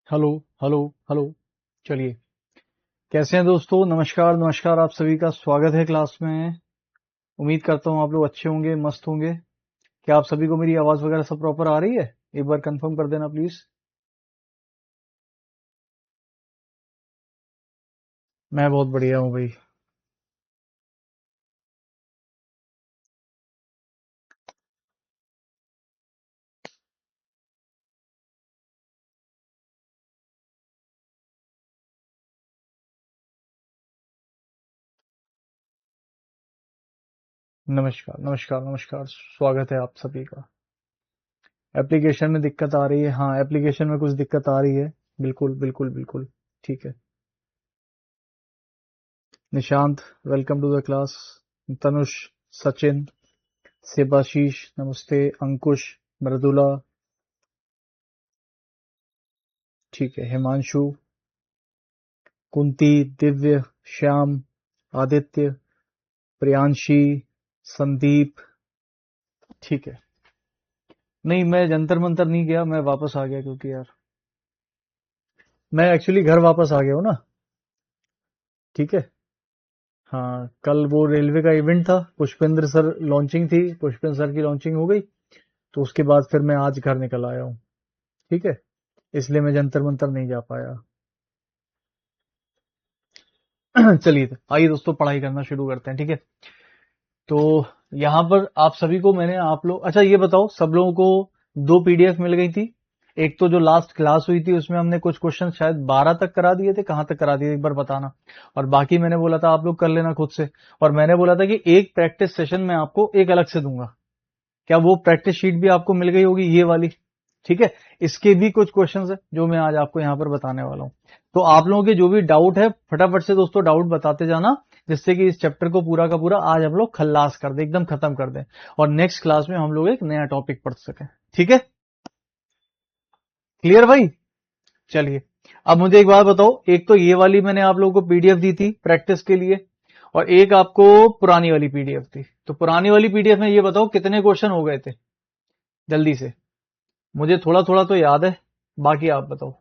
Hello hello hello. चलिए, कैसे हैं दोस्तों? नमस्कार नमस्कार, आप सभी का स्वागत है क्लास में। उम्मीद करता हूँ आप लोग अच्छे होंगे, मस्त होंगे। क्या आप सभी को मेरी आवाज वगैरह सब प्रॉपर आ रही है? एक बार कंफर्म कर देना प्लीज। मैं बहुत बढ़िया हूँ भाई। नमस्कार नमस्कार नमस्कार, स्वागत है आप सभी का। एप्लीकेशन में दिक्कत आ रही है? हाँ, एप्लीकेशन में कुछ दिक्कत आ रही है। बिल्कुल बिल्कुल बिल्कुल। ठीक है। Nishant, welcome to the class. Tanush, Sachin, Sebashish, नमस्ते। अंकुश, मृदुला, ठीक है। हिमांशु, कुंती, दिव्य, श्याम, आदित्य, प्रियांशी, संदीप, ठीक है। नहीं, मैं जंतर मंतर नहीं गया, मैं वापस आ गया क्योंकि यार मैं एक्चुअली घर वापस आ गया हूँ ना। ठीक है। हाँ, कल वो रेलवे का इवेंट था, पुष्पेंद्र सर लॉन्चिंग थी, पुष्पेंद्र सर की लॉन्चिंग हो गई, तो उसके बाद फिर मैं आज घर निकल आया हूँ। ठीक है, इसलिए मैं जंतर मंतर नहीं जा पाया। चलिए तो आइए दोस्तों, पढ़ाई करना शुरू करते हैं। ठीक है। तो यहाँ पर आप सभी को मैंने, आप लोग, अच्छा ये बताओ, सब लोगों को दो पीडीएफ मिल गई थी। एक तो जो लास्ट क्लास हुई थी उसमें हमने कुछ क्वेश्चन शायद 12 तक करा दिए थे, कहाँ तक करा दिए एक बार बताना। और बाकी मैंने बोला था आप लोग कर लेना खुद से। और मैंने बोला था कि एक प्रैक्टिस सेशन मैं आपको एक अलग से दूंगा। क्या वो प्रैक्टिस शीट भी आपको मिल गई होगी, ये वाली? ठीक है। इसके भी कुछ क्वेश्चंस है जो मैं आज आपको यहाँ पर बताने वाला हूँ। तो आप लोगों के जो भी डाउट है, फटाफट से दोस्तों डाउट बताते जाना, जिससे कि इस चैप्टर को पूरा का पूरा आज हम लोग खल्लास कर दें, एकदम खत्म कर दें, और नेक्स्ट क्लास में हम लोग एक नया टॉपिक पढ़ सकें। ठीक है, क्लियर भाई? चलिए, अब मुझे एक बात बताओ, एक तो ये वाली मैंने आप लोगों को पीडीएफ दी थी प्रैक्टिस के लिए, और एक आपको पुरानी वाली पीडीएफ थी। तो पुरानी वाली पीडीएफ में ये बताओ कितने क्वेश्चन हो गए थे, जल्दी से। मुझे थोड़ा थोड़ा तो याद है, बाकी आप बताओ।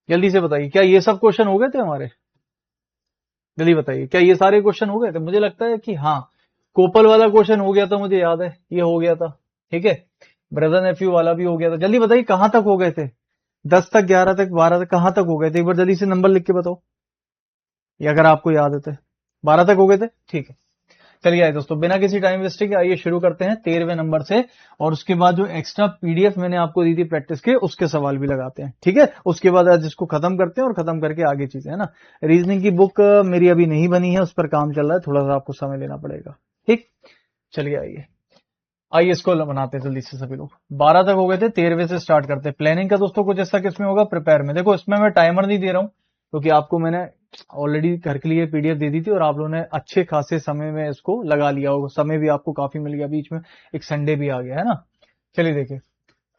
जल्दी से बताइए, क्या ये सब क्वेश्चन हो गए थे हमारे? जल्दी बताइए, क्या ये सारे क्वेश्चन हो गए थे? मुझे लगता है कि हाँ। कोपल वाला क्वेश्चन हो गया था, मुझे याद है, ये हो गया था। ठीक है। ब्रदर नेफ्यू वाला भी हो गया था। जल्दी बताइए कहां तक हो गए थे? 10 तक, 11 तक, 12 तक, कहां तक हो गए थे? एक बार जल्दी से नंबर लिख के बताओ, ये अगर आपको याद है तो। 12 तक हो गए थे, ठीक है। चलिए आइए दोस्तों, बिना किसी टाइम वेस्टिंग के आइए शुरू करते हैं 13वें नंबर से। और उसके बाद जो एक्स्ट्रा पीडीएफ मैंने आपको दी थी प्रैक्टिस के, उसके सवाल भी लगाते हैं। ठीक है। उसके बाद आज इसको खत्म करते हैं और खत्म करके आगे चीजें, है ना। रीजनिंग की बुक मेरी अभी नहीं बनी है, उस पर काम चल रहा है, थोड़ा सा आपको समय लेना पड़ेगा। ठीक। चलिए आइए, आइए इसको बनाते हैं जल्दी से सभी लोग। 12 तक हो गए थे, 13वें से स्टार्ट करते हैं। प्लानिंग का दोस्तों कुछ ऐसा किसमें होगा, प्रिपेयर में। देखो इसमें मैं टाइमर नहीं दे रहा हूं, क्योंकि आपको मैंने ऑलरेडी घर के लिए पीडीएफ दे दी थी, और आप लोगों ने अच्छे खासे समय में इसको लगा लिया होगा, समय भी आपको काफी मिल गया, बीच में एक संडे भी आ गया, है ना। चलिए देखिए,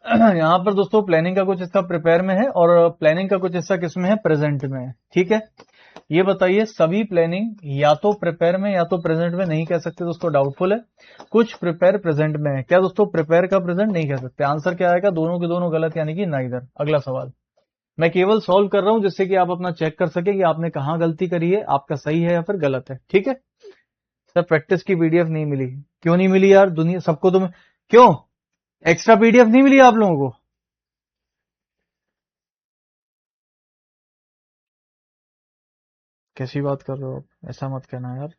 यहाँ पर दोस्तों प्लानिंग का कुछ हिस्सा प्रिपेयर में है, और प्लानिंग का कुछ हिस्सा किसमें है, प्रेजेंट में है। ठीक है। ये बताइए, सभी प्लानिंग या तो प्रिपेयर में या तो प्रेजेंट में नहीं कह सकते दोस्तों, डाउटफुल है। कुछ प्रिपेयर प्रेजेंट में है। क्या दोस्तों प्रिपेयर का प्रेजेंट नहीं कह सकते? आंसर क्या आएगा, दोनों के दोनों गलत, यानी कि नाइदर। अगला सवाल। मैं केवल सॉल्व कर रहा हूं जिससे कि आप अपना चेक कर सके कि आपने कहां गलती करी है, आपका सही है या फिर गलत है। ठीक है। सर प्रैक्टिस की पीडीएफ नहीं मिली? क्यों नहीं मिली यार, दुनिया सबको तो क्यों एक्स्ट्रा पीडीएफ नहीं मिली आप लोगों को? कैसी बात कर रहे हो आप, ऐसा मत कहना यार।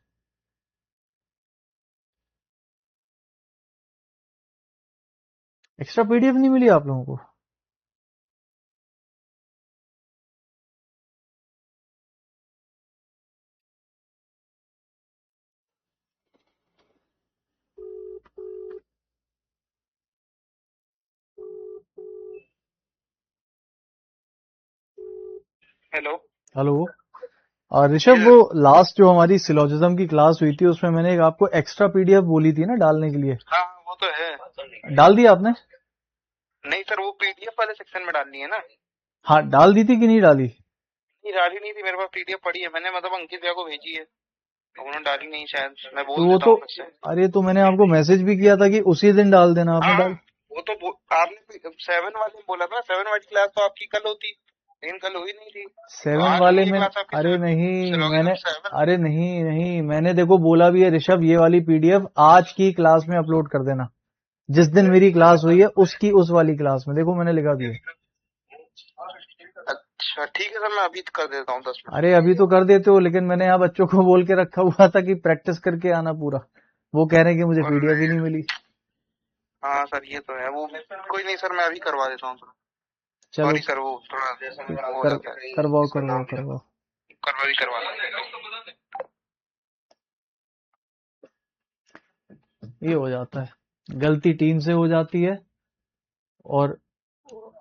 एक्स्ट्रा पीडीएफ नहीं मिली आप लोगों को? हेलो। हेलो। और ऋषभ, वो लास्ट जो हमारी सिलोजिज्म की क्लास हुई थी, उसमें मैंने एक आपको एक्स्ट्रा पीडीएफ बोली थी ना डालने के लिए, हाँ वो तो है। डाल दिया आपने? नहीं सर, वो पीडीएफ वाले सेक्शन में डालनी है ना। हाँ, डाल दी थी कि नहीं डाली? नहीं डाली नहीं थी, मेरे पास पीडीएफ पड़ी है, मैंने मतलब अंकित भैया को भेजी है। उन्होंने डाली नहीं शायद, मैं तो बोल वो देता तो, हूँ फिर से। अरे तो मैंने आपको मैसेज भी किया था कि उसी दिन डाल देना, आपने हाँ डाल। वो तो आपने 7 वाले में बोला था, 7 वाली क्लास तो आपकी कल होती, लेकिन कल हुई नहीं थी, तो 7 आज वाले हुई है में, क्लास आपकी अरे 7 नहीं से लॉगिन मैंने, 7। अरे नहीं नहीं मैंने देखो बोला भी है ऋषभ, ये वाली पीडीएफ आज की क्लास में अपलोड कर देना, जिस दिन मेरी क्लास हुई है उसकी उस वाली क्लास में, देखो मैंने लिखा दिया। अच्छा ठीक है सर, मैं अभी कर देता हूँ 10 मिनट अरे अभी तो कर देते हो, लेकिन मैंने यहाँ बच्चों को बोल के रखा हुआ था कि प्रैक्टिस करके आना पूरा, वो कह रहे हैं कि मुझे पीडीएफ ही नहीं मिली। हाँ सर ये तो है, वो कोई नहीं सर, मैं अभी करवा देता हूँ सर। चलो सॉरी सर, वो थोड़ा ठीक, हो कर, जाता है, करवाओ करवाओ करवाओ। करवा। ये हो जाता है, गलती टीम से हो जाती है, और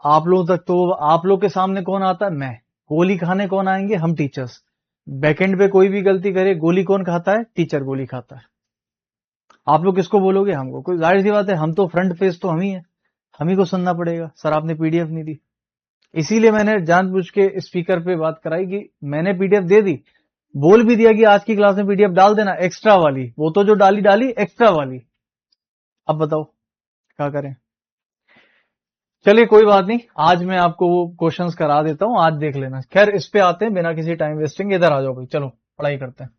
आप लोग तक तो, आप लोग के सामने कौन आता है, मैं। गोली खाने कौन आएंगे, हम टीचर्स। बैकएंड पे कोई भी गलती करे, गोली कौन खाता है, टीचर गोली खाता है। आप लोग किसको बोलोगे, हमको। कोई जाहिर सी बात है, हम तो फ्रंट फेस तो हम ही है, हम ही को सुनना पड़ेगा, सर आपने पीडीएफ नहीं दी। इसीलिए मैंने जानबूझ के स्पीकर पे बात कराई कि मैंने पीडीएफ दे दी, बोल भी दिया कि आज की क्लास में पीडीएफ डाल देना एक्स्ट्रा वाली, वो तो जो डाली डाली एक्स्ट्रा वाली। अब बताओ क्या करें। चलिए कोई बात नहीं, आज मैं आपको वो क्वेश्चंस करा देता हूं, आज देख लेना। खैर इस पे आते हैं बिना किसी टाइम वेस्टिंग, इधर आ जाओ भाई, चलो पढ़ाई करते हैं।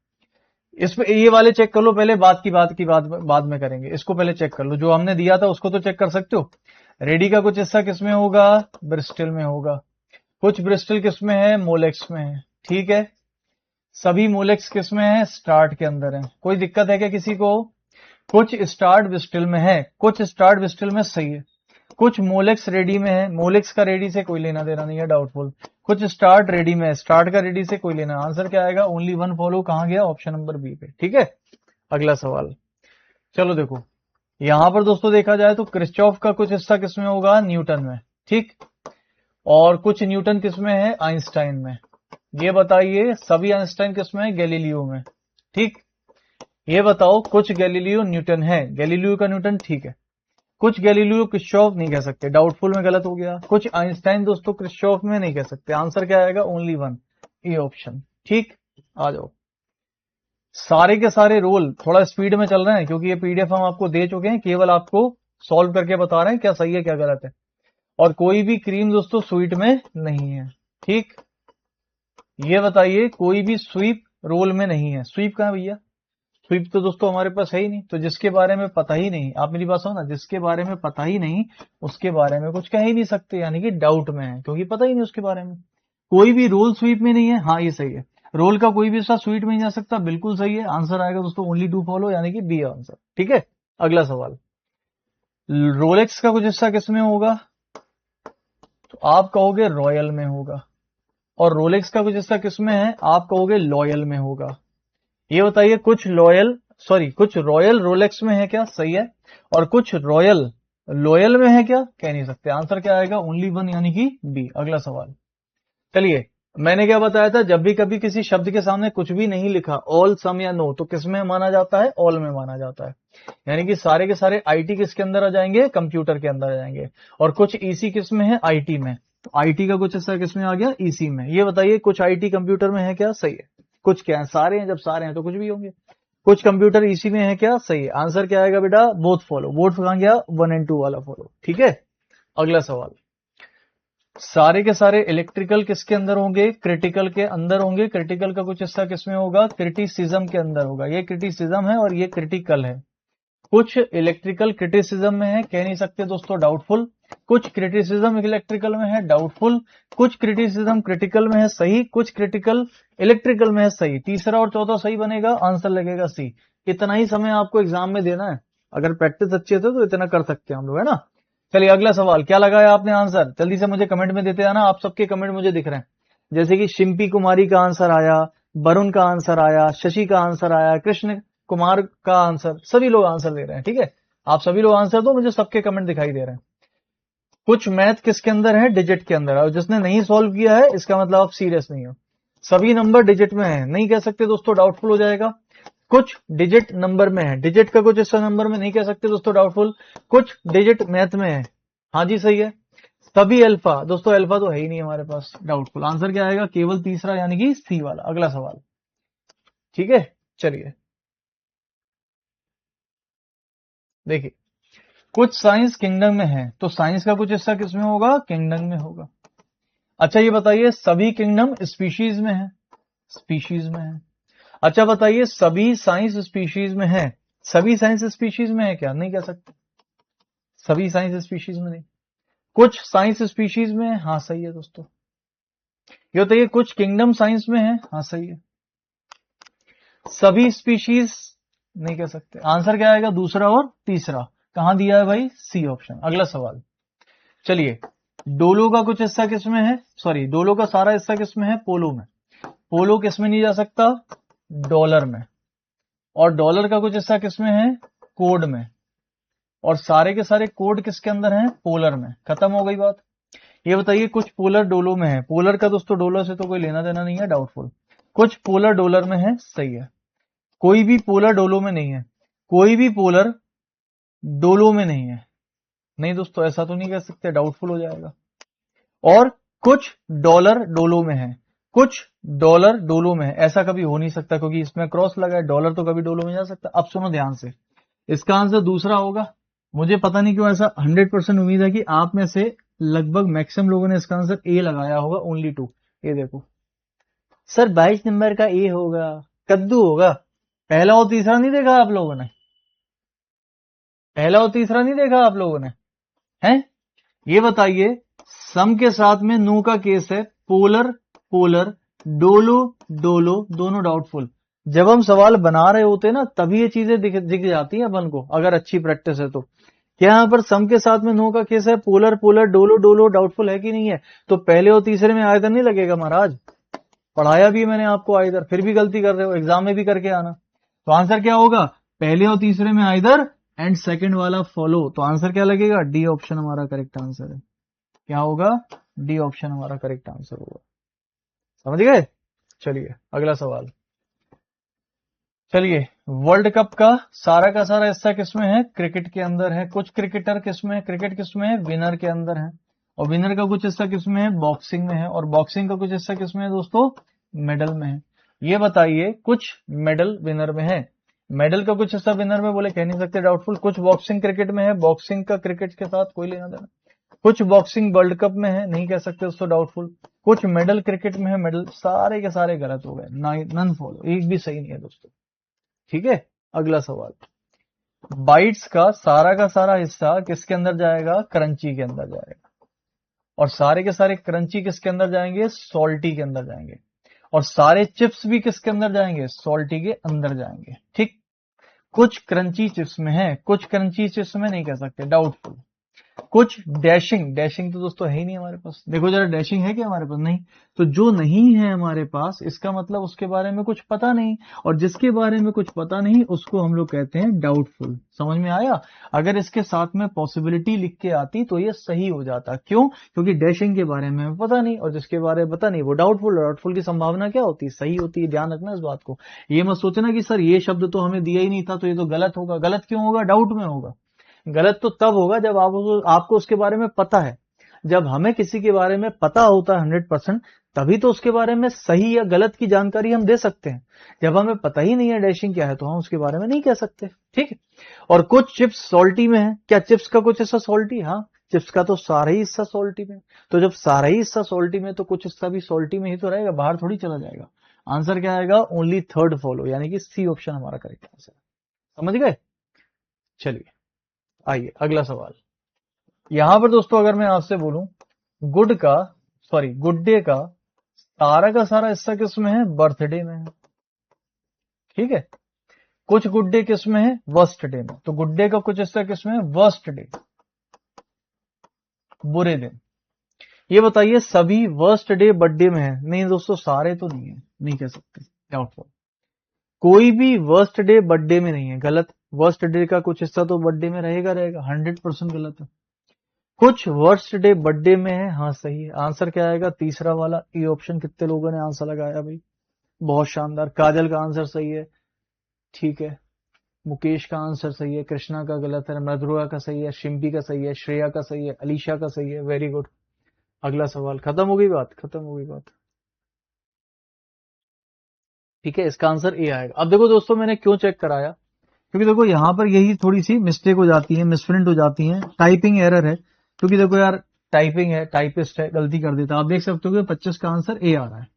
इसमें ये वाले चेक कर लो पहले, बाद में करेंगे। इसको पहले चेक कर लो, जो हमने दिया था उसको तो चेक कर सकते हो। रेडी का कुछ हिस्सा किसमें होगा, ब्रिस्टल में होगा। कुछ ब्रिस्टल किसमें है, मोलेक्स में है, ठीक है। सभी मोलेक्स किसमें है, स्टार्ट के अंदर है। कोई दिक्कत है क्या किसी को। कुछ स्टार्ट ब्रिस्टल में है, कुछ स्टार्ट ब्रिस्टल में, सही है। कुछ मोलेक्स रेडी में है, मोलेक्स का रेडी से कोई लेना देना नहीं है, डाउटफुल। कुछ स्टार्ट रेडी में है, स्टार्ट का रेडी से कोई लेना। आंसर क्या आएगा, ओनली वन फॉलो, कहां गया, ऑप्शन नंबर बी पे, ठीक है। अगला सवाल, चलो देखो, यहां पर दोस्तों देखा जाए तो क्रिस्चॉफ का कुछ हिस्सा किसमें होगा, न्यूटन में, ठीक। और कुछ न्यूटन किसमें है, आइंस्टाइन में। ये बताइए सभी आइंस्टाइन किसमें है, गैलीलियो में, ठीक। ये बताओ कुछ गैलीलियो न्यूटन है, गैलीलियो का न्यूटन, ठीक है। कुछ गैलीलियो क्रिस्चॉफ नहीं कह सकते, डाउटफुल में गलत हो गया। कुछ आइंस्टाइन दोस्तों क्रिस्चॉफ में नहीं कह सकते। आंसर क्या आएगा, ओनली वन, ए ऑप्शन, ठीक। आ जाओ, सारे के सारे रोल थोड़ा स्पीड में चल रहे हैं क्योंकि ये पीडीएफ हम आपको दे चुके हैं, केवल आपको सॉल्व करके बता रहे हैं क्या सही है क्या गलत है। और कोई भी क्रीम दोस्तों स्वीट में नहीं है, ठीक। ये बताइए कोई भी स्वीप रोल में नहीं है। स्वीप कहां है भैया, स्वीप तो दोस्तों हमारे पास है ही नहीं। तो जिसके बारे में पता ही नहीं, आप मेरी बात सुनो ना, जिसके बारे में पता ही नहीं उसके बारे में कुछ कह ही नहीं सकते, यानी कि डाउट में है क्योंकि पता ही नहीं उसके बारे में। कोई भी रोल स्वीप में नहीं है, हाँ ये सही है। रोल का कोई भी हिस्सा स्वीप में नहीं जा सकता, बिल्कुल सही है। आंसर आएगा दोस्तों ओनली टू फॉलो, यानी कि बी आंसर, ठीक है। अगला सवाल, रोलेक्स का कुछ हिस्सा किसमें होगा, तो आप कहोगे रॉयल में होगा। और रोलेक्स का कुछ हिस्सा किसमें है, आप कहोगे लॉयल में होगा। ये बताइए कुछ कुछ रॉयल रोलेक्स में है क्या, सही है। और कुछ रॉयल लॉयल में है क्या, कह नहीं सकते। आंसर क्या आएगा, ओनली वन, यानी कि बी। अगला सवाल, चलिए मैंने क्या बताया था, जब भी कभी किसी शब्द के सामने कुछ भी नहीं लिखा, ऑल, सम या नो, तो किसमें माना जाता है, ऑल में माना जाता है। यानी कि सारे के सारे आईटी किसके अंदर आ जाएंगे, कंप्यूटर के अंदर आ जाएंगे। और कुछ ईसी किसमें है, आईटी में। तो आईटी का कुछ हिस्सा किसमें आ गया, ईसी में। ये बताइए कुछ आईटी कंप्यूटर में है क्या, सही है। कुछ क्या है, सारे हैं, जब सारे हैं तो कुछ भी होंगे। कुछ कंप्यूटर ईसी में है क्या, सही है। आंसर क्या आएगा बेटा, बोथ फॉलो। बोथ कहां गया, 1 और 2 वाला फॉलो, ठीक है। अगला सवाल, सारे के सारे इलेक्ट्रिकल किसके अंदर होंगे, क्रिटिकल के अंदर होंगे। क्रिटिकल का कुछ हिस्सा किसमें होगा, क्रिटिसिज्म के अंदर होगा। ये क्रिटिसिज्म है और ये क्रिटिकल है। कुछ इलेक्ट्रिकल क्रिटिसिज्म में है, कह नहीं सकते दोस्तों, डाउटफुल। कुछ क्रिटिसिज्म इलेक्ट्रिकल में है, डाउटफुल। कुछ क्रिटिसिज्म क्रिटिकल में है, सही। कुछ क्रिटिकल इलेक्ट्रिकल में है, सही। तीसरा और चौथा सही बनेगा, आंसर लगेगा सी। इतना ही समय आपको एग्जाम में देना है, अगर प्रैक्टिस अच्छी है तो इतना कर सकते हैं हम लोग, है ना। चलिए अगला सवाल, क्या लगाया आपने आंसर, जल्दी से मुझे कमेंट में देते आना। आप सबके कमेंट मुझे दिख रहे हैं, जैसे कि शिम्पी कुमारी का आंसर आया, वरुण का आंसर आया, शशि का आंसर आया, कृष्ण कुमार का आंसर, सभी लोग आंसर दे रहे हैं, ठीक है। आप सभी लोग आंसर दो, मुझे सबके कमेंट दिखाई दे रहे हैं। कुछ मैथ किसके अंदर है, डिजिट के अंदर है। और जिसने नहीं सॉल्व किया है इसका मतलब आप सीरियस नहीं हो। सभी नंबर डिजिट में है, नहीं कह सकते दोस्तों, डाउटफुल हो जाएगा। कुछ डिजिट नंबर में है, डिजिट का कुछ हिस्सा नंबर में नहीं कह सकते दोस्तों, डाउटफुल। कुछ डिजिट मैथ में है, हाँ जी सही है। सभी अल्फा, दोस्तों अल्फा तो है ही नहीं हमारे पास, डाउटफुल। आंसर क्या आएगा, केवल तीसरा, यानी कि सी वाला। अगला सवाल, ठीक है। चलिए देखिए, कुछ साइंस किंगडम में है, तो साइंस का कुछ हिस्सा किसमें होगा? किंगडम में होगा। अच्छा ये बताइए, सभी किंगडम स्पीशीज में है? स्पीशीज में है। अच्छा बताइए, सभी साइंस स्पीशीज में है? सभी साइंस स्पीशीज में है क्या? नहीं कह सकते, सभी साइंस स्पीशीज में नहीं, कुछ साइंस स्पीशीज में है। हाँ सही है दोस्तों। ये बताइए, कुछ किंगडम साइंस में है? हाँ सही है। सभी स्पीशीज नहीं कह सकते। आंसर क्या आएगा? दूसरा और तीसरा। कहां दिया है भाई? C option. अगला सवाल, चलिए, डोलो का कुछ हिस्सा किसमें है? सॉरी, डोलो का सारा हिस्सा किसमें है? पोलो में। पोलो किसमें नहीं जा सकता? डॉलर में। और डॉलर का कुछ हिस्सा किसमें है? कोड में। और सारे के सारे कोड किसके अंदर हैं? पोलर में। खत्म हो गई बात। ये बताइए, कुछ पोलर डोलो में है। पोलर का दोस्तों डोलर से तो कोई लेना देना नहीं है, डाउटफुल। कुछ पोलर डोलर में है, सही है। कोई भी पोलर डोलो में नहीं है, कोई भी पोलर डोलो में नहीं है। नहीं दोस्तों, ऐसा तो नहीं कह सकते, डाउटफुल हो जाएगा। और कुछ डॉलर डोलो में है, कुछ डॉलर डोलो में है, ऐसा कभी हो नहीं सकता क्योंकि इसमें क्रॉस लगा है। डॉलर तो कभी डोलो में जा सकता। अब सुनो ध्यान से, इसका आंसर दूसरा होगा। मुझे पता नहीं क्यों ऐसा 100% उम्मीद है कि आप में से लगभग मैक्सिमम लोगों ने इसका आंसर ए लगाया होगा, ओनली 2। ये देखो सर, 22 नंबर का ए होगा, कद्दू होगा। पहला और तीसरा नहीं देखा आप लोगों ने? पहला और तीसरा नहीं देखा आप लोगों ने? हैं? ये बताइए, सम के साथ में नो का केस है, पोलर पोलर, डोलो डोलो, दोनों डाउटफुल। जब हम सवाल बना रहे होते हैं ना, तभी ये चीजें दिख जाती हैं अपन को, अगर अच्छी प्रैक्टिस है तो। क्या यहां पर सम के साथ में नो का केस है, polar polar, Dolo Dolo, doubtful है कि नहीं है? तो पहले और तीसरे में आयदर नहीं लगेगा महाराज। पढ़ाया भी मैंने आपको आयदर, फिर भी गलती कर रहे हो, एग्जाम में भी करके आना। तो आंसर क्या होगा? पहले और तीसरे में आयदर एंड सेकंड वाला फॉलो। तो आंसर क्या लगेगा? डी ऑप्शन हमारा करेक्ट आंसर है। क्या होगा? डी ऑप्शन हमारा करेक्ट आंसर होगा। समझ गए? चलिए अगला सवाल। चलिए, वर्ल्ड कप का सारा हिस्सा किसमें है? क्रिकेट के अंदर है। कुछ क्रिकेटर किसमें है? क्रिकेट किसमें है? विनर के अंदर है। और विनर का कुछ हिस्सा किसमें है? बॉक्सिंग में है। और बॉक्सिंग का कुछ हिस्सा किसमें है दोस्तों? मेडल में है। ये बताइए, कुछ मेडल विनर में है। मेडल का कुछ हिस्सा विनर में बोले, कह नहीं सकते, डाउटफुल। कुछ बॉक्सिंग क्रिकेट में है, बॉक्सिंग का क्रिकेट के साथ कोई लेना देना। कुछ बॉक्सिंग वर्ल्ड कप में है, नहीं कह सकते उसको, डाउटफुल। कुछ मेडल क्रिकेट में है, मेडल, सारे के सारे गलत हो गए, नन फॉलो, एक भी सही नहीं है दोस्तों। ठीक है, अगला सवाल। बाइट्स का सारा हिस्सा किसके अंदर जाएगा? क्रंची के अंदर जाएगा। और सारे के सारे क्रंची किसके अंदर जाएंगे? सॉल्टी के अंदर जाएंगे। और सारे चिप्स भी किसके अंदर जाएंगे? सॉल्टी के अंदर जाएंगे। ठीक, कुछ क्रंची चिप्स में है, कुछ क्रंची चिप्स में नहीं कह सकते, डाउटफुल। कुछ डैशिंग तो दोस्तों है ही नहीं हमारे पास। देखो जरा, डैशिंग है क्या हमारे पास? नहीं। तो जो नहीं है हमारे पास, इसका मतलब उसके बारे में कुछ पता नहीं। और जिसके बारे में कुछ पता नहीं, उसको हम लोग कहते हैं डाउटफुल। समझ में आया? अगर इसके साथ में पॉसिबिलिटी लिख के आती तो ये सही हो जाता। क्यों? क्योंकि डैशिंग के बारे में पता नहीं, और जिसके बारे में पता नहीं वो डाउटफुल। डाउटफुल की संभावना क्या होती है? सही होती है। ध्यान रखना इस बात को। ये मत सोचना कि सर ये शब्द तो हमें दिया ही नहीं था, तो ये तो गलत होगा। गलत क्यों होगा? डाउट में होगा। गलत तो तब होगा जब आपको उसके बारे में पता है। जब हमें किसी के बारे में पता होता है 100%, तभी तो उसके बारे में सही या गलत की जानकारी हम दे सकते हैं। जब हमें पता ही नहीं है डैशिंग क्या है, तो हम उसके बारे में नहीं कह सकते। ठीक है। और कुछ चिप्स सॉल्टी में है। क्या चिप्स का कुछ हिस्सा सॉल्टी? हाँ, चिप्स का तो सारा ही हिस्सा सॉल्टी में। तो जब सारा ही हिस्सा सॉल्टी में, तो कुछ हिस्सा भी सॉल्टी में ही तो रहेगा, बाहर थोड़ी चला जाएगा। आंसर क्या आएगा? ओनली थर्ड फॉलो, यानी कि सी ऑप्शन हमारा करेक्ट आंसर। समझ गए? चलिए आइए अगला सवाल। यहां पर दोस्तों अगर मैं आपसे बोलूं, गुड डे का सारा हिस्सा किसमें है? बर्थडे में है। ठीक है। कुछ गुड डे किसमें है? वर्स्ट डे में। तो गुड डे का कुछ हिस्सा किसमें है? वर्स्ट डे, बुरे दिन। ये बताइए, सभी वर्स्ट डे बर्थडे में है? नहीं दोस्तों, सारे तो नहीं है, नहीं कह सकते, डाउटफुल। कोई भी वर्स्ट डे बर्थडे में नहीं है, गलत। वर्स्ट डे का कुछ हिस्सा तो बर्थडे में रहेगा 100% गलत है। कुछ वर्स्ट डे बर्थडे में है, हाँ सही है। आंसर क्या आएगा? तीसरा वाला, ई ऑप्शन। कितने लोगों ने आंसर लगाया भाई? बहुत शानदार। काजल का आंसर सही है। ठीक है। मुकेश का आंसर सही है, कृष्णा का गलत है, मधुरा का सही है, शिम्पी का सही है, श्रेया का सही है, अलीशा का सही है। Very good. अगला सवाल। खत्म हो गई बात? खत्म हो गई बात। ठीक है, इसका आंसर ए आएगा। अब देखो दोस्तों, मैंने क्यों चेक कराया, क्योंकि देखो यहाँ पर यही थोड़ी सी मिस्टेक हो जाती है, मिसप्रिंट हो जाती है, टाइपिंग एरर है। क्योंकि देखो यार, टाइपिंग है, टाइपिस्ट है, गलती कर देता। आप देख सकते हो कि 25 का आंसर ए आ रहा है।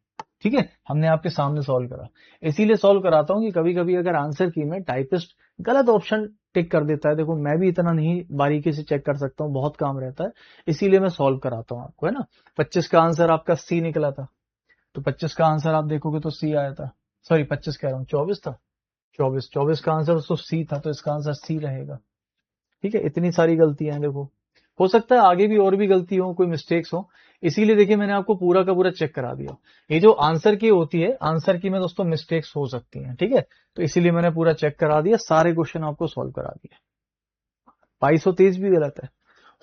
ठीक है, हमने आपके सामने सॉल्व करा, इसीलिए सॉल्व कराता हूं कि कभी कभी अगर आंसर की में टाइपिस्ट गलत ऑप्शन टिक कर देता है, देखो मैं भी इतना नहीं बारीकी से चेक कर सकता हूँ, बहुत काम रहता है, इसीलिए मैं सॉल्व कराता हूँ आपको, है ना। 25 का आंसर आपका सी निकला था, तो 25 का आंसर आप देखोगे तो सी आया था। सॉरी 25 कह रहा हूँ, 24 था। 24 का आंसर तो सी था, तो इसका आंसर सी रहेगा। ठीक है, इतनी सारी गलतियां हैं देखो। हो सकता है आगे भी और भी गलती हो, कोई मिस्टेक्स हो, इसीलिए देखिए मैंने आपको पूरा का पूरा चेक करा दिया। ये जो आंसर की होती है, आंसर की में दोस्तों मिस्टेक्स हो सकती हैं, ठीक है, तो इसीलिए मैंने पूरा चेक करा दिया, सारे क्वेश्चन आपको सॉल्व करा दिए। 2223 भी गलत है,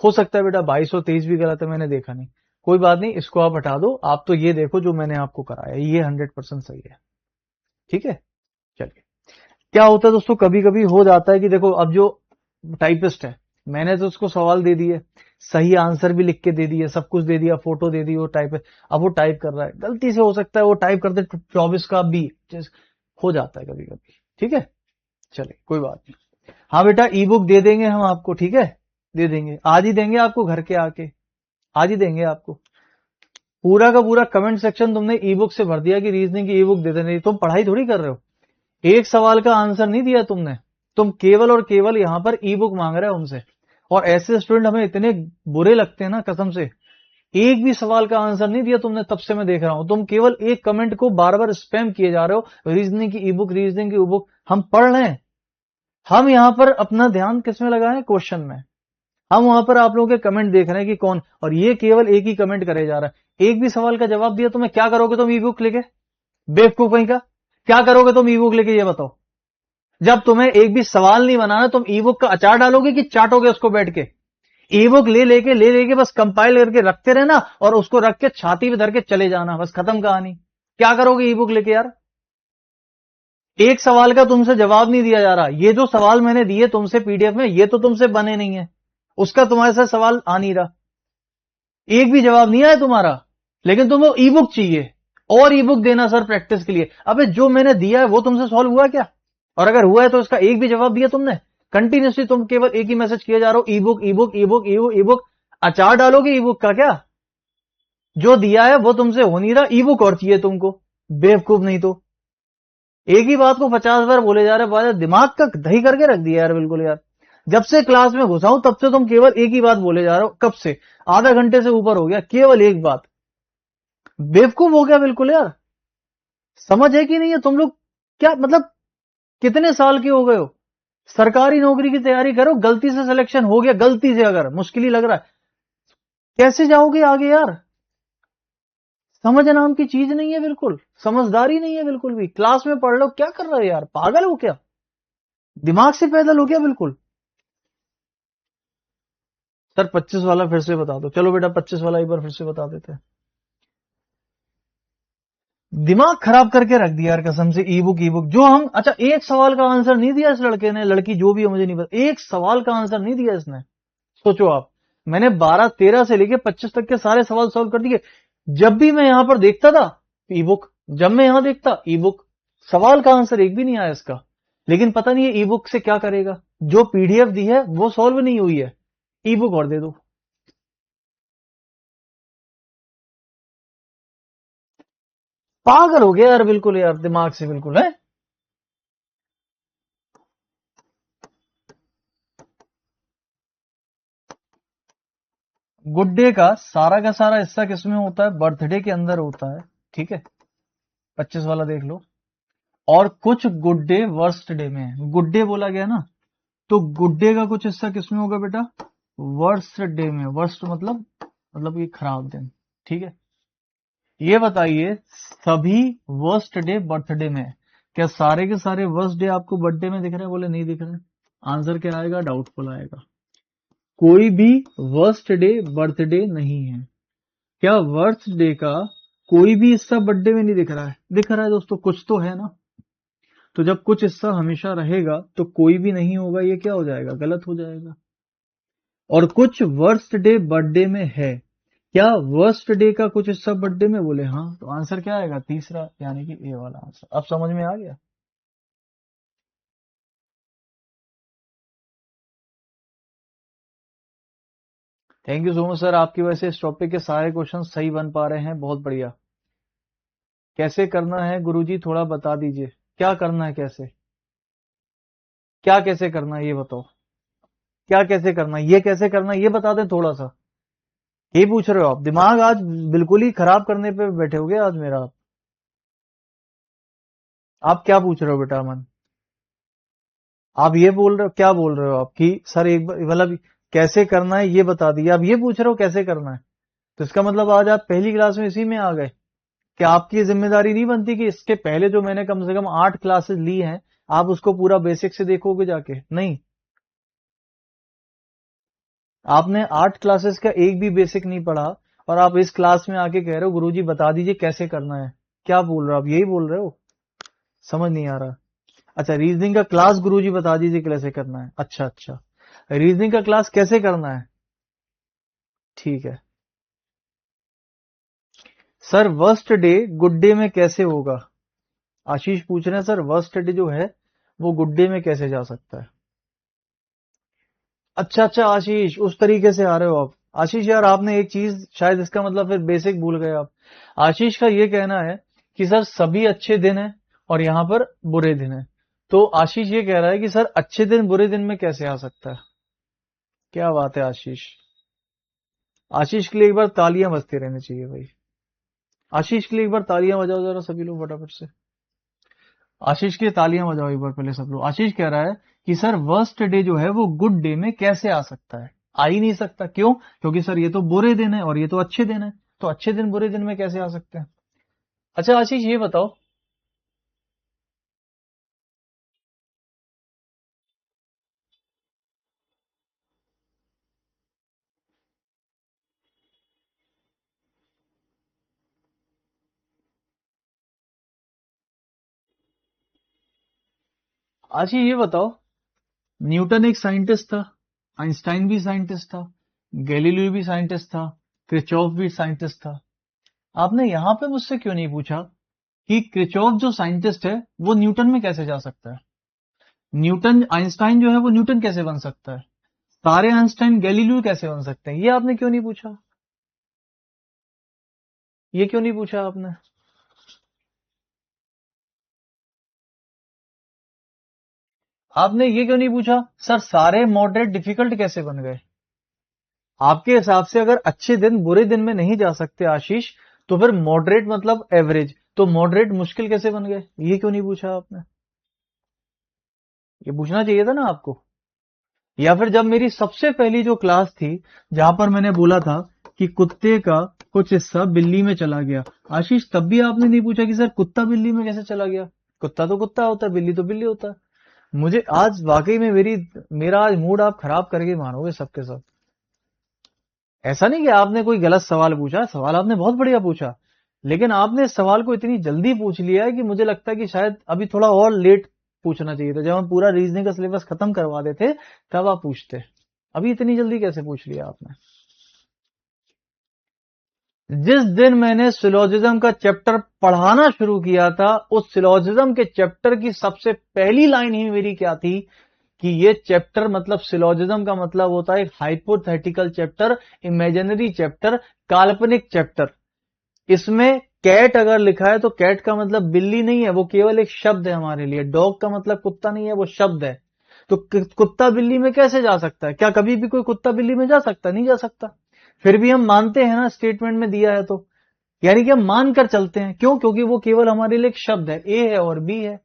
हो सकता है बेटा 2223 भी गलत है, मैंने देखा नहीं, कोई बात नहीं, इसको आप हटा दो। आप तो ये देखो जो मैंने आपको कराया, ये 100% सही है। ठीक है, चलिए। क्या होता है दोस्तों, कभी कभी हो जाता है कि देखो, अब जो टाइपिस्ट है, मैंने तो उसको सवाल दे दिए, सही आंसर भी लिख के दे दिए, सब कुछ दे दिया, फोटो दे दी, वो टाइप, अब वो टाइप कर रहा है, गलती से हो सकता है वो टाइप करते 24 का बी, हो जाता है कभी कभी। ठीक है, चलिए कोई बात नहीं। हाँ बेटा, ई बुक दे देंगे हम आपको, ठीक है, दे देंगे, आज ही देंगे आपको, घर के आके आज ही देंगे आपको। पूरा का पूरा कमेंट सेक्शन तुमने ई बुक से भर दिया कि रीजनिंग की ई बुक दे देने, तुम पढ़ाई थोड़ी कर रहे हो, एक सवाल का आंसर नहीं दिया तुमने, तुम केवल और केवल यहां पर ई बुक मांग रहे हो उनसे। और ऐसे स्टूडेंट हमें इतने बुरे लगते हैं ना, कसम से, एक भी सवाल का आंसर नहीं दिया तुमने, तब से मैं देख रहा हूं, तुम केवल एक कमेंट को बार बार स्पैम किए जा रहे हो, रीजनिंग की ई बुक, रीजनिंग की ई बुक। हम पढ़ रहे हैं, हम यहां पर अपना ध्यान किसमें लगाए, क्वेश्चन में। हम वहां पर आप लोगों के कमेंट देख रहे हैं कि कौन, और ये केवल एक ही कमेंट करे जा रहा है, एक भी सवाल का जवाब दिया तुम्हें, क्या करोगे तुम ई बुक लेके, बेवकूफ कहीं का, क्या करोगे तुम ई बुक लेके, ये बताओ। जब तुम्हें एक भी सवाल नहीं बनाना, तुम ई बुक का अचार डालोगे कि चाटोगे उसको बैठ के। ई बुक ले लेके बस कंपाइल करके रखते रहना, और उसको रख के छाती पे धर के चले जाना, बस खत्म कहानी। क्या करोगे ई बुक लेके यार, एक सवाल का तुमसे जवाब नहीं दिया जा रहा, ये जो सवाल मैंने दिए तुमसे पीडीएफ में, ये तो तुमसे बने नहीं है, उसका तुम्हारे साथ सवाल आ नहीं रहा, एक भी जवाब नहीं आया तुम्हारा, लेकिन तुम्हें ई बुक चाहिए, और ई बुक देना सर प्रैक्टिस के लिए। अबे जो मैंने दिया है वो तुमसे सॉल्व हुआ क्या, और अगर हुआ है तो इसका एक भी जवाब दिया तुमने, कंटिन्यूसली तुम केवल एक ही मैसेज किए जा रहे हो, ई बुक ई बुक ई बुक ई बुक ई बुक। अचार डालोगे ई बुक का क्या, जो दिया है वो तुमसे हो नहीं रहा, ई बुक और चाहिए तुमको, बेवकूफ नहीं तो। एक ही बात को 50 बार बोले जा रहे, दिमाग का दही करके रख दिया यार बिल्कुल यार। जब से क्लास में घुसा हूं तब से तुम केवल एक ही बात बोले जा रहे हो, कब से, आधा घंटे से ऊपर हो गया, केवल एक बात। बेवकूफ हो गया बिल्कुल यार, समझ है कि नहीं है तुम लोग, क्या मतलब, कितने साल के हो गए हो, सरकारी नौकरी की तैयारी करो, गलती से सिलेक्शन हो गया, गलती से, अगर मुश्किल ही लग रहा है, कैसे जाओगे आगे यार। समझ नाम की चीज नहीं है बिल्कुल, समझदारी नहीं है बिल्कुल भी, क्लास में पढ़ लो, क्या कर रहे हो यार, पागल हो क्या, दिमाग से पैदल हो गया बिल्कुल। सर 25 वाला फिर से बता दो, चलो बेटा 25 वाला एक बार फिर से बता देते हैं। दिमाग खराब करके रख दिया यार कसम से, ई बुक जो हम, अच्छा एक सवाल का आंसर नहीं दिया इस लड़के ने, लड़की जो भी है मुझे नहीं पता, एक सवाल का आंसर नहीं दिया इसने। सोचो आप, मैंने 12-13 से लेके 25 तक के सारे सवाल सॉल्व कर दिए। जब भी मैं यहां पर देखता था ई बुक, जब मैं यहां देखता ई बुक, सवाल का आंसर एक भी नहीं आया इसका। लेकिन पता नहीं है ई बुक से क्या करेगा, जो पीडीएफ दी है वो सॉल्व नहीं हुई है, ई बुक और दे दो। पागल हो गया यार बिल्कुल यार, दिमाग से बिल्कुल है। गुड डे का सारा हिस्सा किसमें होता है, बर्थडे के अंदर होता है, ठीक है, 25 वाला देख लो। और कुछ गुड डे वर्स्ट डे में है, गुड डे बोला गया ना, तो गुड डे का कुछ हिस्सा किसमें होगा बेटा, वर्स्ट डे में, वर्स्ट मतलब ये खराब दिन, ठीक है। ये बताइए, सभी वर्स्ट डे बर्थडे में है, क्या सारे के सारे वर्स्ट डे आपको बर्थडे में दिख रहे हैं, बोले नहीं दिख रहे हैं, आंसर क्या आएगा, डाउटफुल आएगा। कोई भी वर्स्ट डे बर्थडे नहीं है, क्या वर्स्ट डे का कोई भी हिस्सा बर्थडे में नहीं दिख रहा है, दिख रहा है दोस्तों, कुछ तो है ना। तो जब कुछ हिस्सा हमेशा रहेगा तो कोई भी नहीं होगा, ये क्या हो जाएगा, गलत हो जाएगा। और कुछ वर्स्ट डे बर्थडे में है, क्या वर्स्ट डे का कुछ हिस्सा बर्थडे में बोले? हाँ, तो आंसर क्या आएगा? तीसरा, यानी कि ए वाला आंसर। अब समझ में आ गया? Thank you so much sir, आपकी वजह से इस टॉपिक के सारे क्वेश्चन सही बन पा रहे हैं, बहुत बढ़िया। कैसे करना है गुरुजी, थोड़ा बता दीजिए। क्या करना है, कैसे? क्या कैसे करना है ये बताओ। क्या कैसे करना है, ये कैसे करना है ये बता दें थोड़ा सा। ये पूछ रहे हो आप? दिमाग आज बिल्कुल ही खराब करने पे बैठे होगे आज मेरा आप क्या पूछ रहे हो बेटा अमन? आप ये बोल रहे हो, क्या बोल रहे हो आप कि सर एक बार मतलब कैसे करना है ये बता दिए, आप ये पूछ रहे हो कैसे करना है? तो इसका मतलब आज आप पहली क्लास में इसी में आ गए कि आपकी ये जिम्मेदारी नहीं बनती कि इसके पहले जो मैंने कम से कम 8 क्लासेस ली हैं आप उसको पूरा बेसिक से देखोगे जाके? नहीं, आपने 8 क्लासेस का एक भी बेसिक नहीं पढ़ा और आप इस क्लास में आके कह रहे हो गुरुजी बता दीजिए कैसे करना है। क्या बोल रहे हो आप? यही बोल रहे हो? समझ नहीं आ रहा। अच्छा, रीजनिंग का क्लास गुरुजी बता दीजिए कैसे करना है। अच्छा अच्छा, रीजनिंग का क्लास कैसे करना है, ठीक है। Sir worst day good day में कैसे होगा? आशीष पूछ रहे हैं सर वर्स्ट डे जो है वो गुड डे में कैसे जा सकता है? अच्छा अच्छा आशीष, उस तरीके से आ रहे हो आप। आशीष यार आपने एक चीज शायद इसका मतलब फिर बेसिक भूल गए आप। आशीष का ये कहना है कि सर सभी अच्छे दिन हैं और यहाँ पर बुरे दिन हैं। तो आशीष ये कह रहा है कि सर अच्छे दिन बुरे दिन में कैसे आ सकता है? क्या बात है आशीष। आशीष के लिए एक बार तालियां बजती रहनी चाहिए भाई। आशीष के लिए एक बार तालियां बजाओ जरा सभी लोग फटाफट से। आशीष के लिए तालियां बजाओ एक बार पहले सब लोग। आशीष कह रहा है कि सर वर्स्ट डे जो है वो गुड डे में कैसे आ सकता है? आ ही नहीं सकता। क्यों? क्योंकि सर ये तो बुरे दिन है और ये तो अच्छे दिन है, तो अच्छे दिन बुरे दिन में कैसे आ सकते हैं? अच्छा आशीष ये बताओ। आशीष ये बताओ, न्यूटन एक साइंटिस्ट था, आइंस्टाइन भी साइंटिस्ट था, गैलीलियो भी साइंटिस्ट था, क्रिचॉफ भी साइंटिस्ट था। आपने यहां पे मुझसे क्यों नहीं पूछा कि क्रिचॉफ जो साइंटिस्ट है वो न्यूटन में कैसे जा सकता है? न्यूटन आइंस्टाइन जो है वो न्यूटन कैसे बन सकता है? सारे आइंस्टाइन गैलीलियो कैसे बन सकते हैं? ये आपने क्यों नहीं पूछा? ये क्यों नहीं पूछा आपने? आपने ये क्यों नहीं पूछा सर सारे मॉडरेट डिफिकल्ट कैसे बन गए? आपके हिसाब से अगर अच्छे दिन बुरे दिन में नहीं जा सकते आशीष, तो फिर मॉडरेट मतलब एवरेज, तो मॉडरेट मुश्किल कैसे बन गए? ये क्यों नहीं पूछा आपने? ये पूछना चाहिए था ना आपको। या फिर जब मेरी सबसे पहली जो क्लास थी जहां पर मैंने बोला था कि कुत्ते का कुछ हिस्सा बिल्ली में चला गया, आशीष तब भी आपने नहीं पूछा कि सर कुत्ता बिल्ली में कैसे चला गया? कुत्ता तो कुत्ता होता है, बिल्ली तो बिल्ली होता है। मुझे आज वाकई में मेरा आज मूड आप खराब करके मानोगे सबके सब। ऐसा नहीं कि आपने कोई गलत सवाल पूछा, सवाल आपने बहुत बढ़िया पूछा, लेकिन आपने इस सवाल को इतनी जल्दी पूछ लिया है कि मुझे लगता है कि शायद अभी थोड़ा और लेट पूछना चाहिए था। जब हम पूरा रीजनिंग का सिलेबस खत्म करवा देते तब आप पूछते। अभी इतनी जल्दी कैसे पूछ लिया आपने? जिस दिन मैंने सिलोजिज्म का चैप्टर पढ़ाना शुरू किया था, उस सिलोजिज्म के चैप्टर की सबसे पहली लाइन ही मेरी क्या थी कि ये चैप्टर मतलब सिलोजिज्म का मतलब होता है एक हाइपोथेटिकल चैप्टर, इमेजिनरी चैप्टर, काल्पनिक चैप्टर। इसमें कैट अगर लिखा है तो कैट का मतलब बिल्ली नहीं है, वो केवल एक शब्द है हमारे लिए। डॉग का मतलब कुत्ता नहीं है, वो शब्द है। तो कुत्ता बिल्ली में कैसे जा सकता है? क्या कभी भी कोई कुत्ता बिल्ली में जा सकता है? नहीं जा सकता। फिर भी हम मानते हैं ना, स्टेटमेंट में दिया है तो, यानी कि हम मान कर चलते हैं। क्यों? क्योंकि वो केवल हमारे लिए एक शब्द है, ए है और बी है।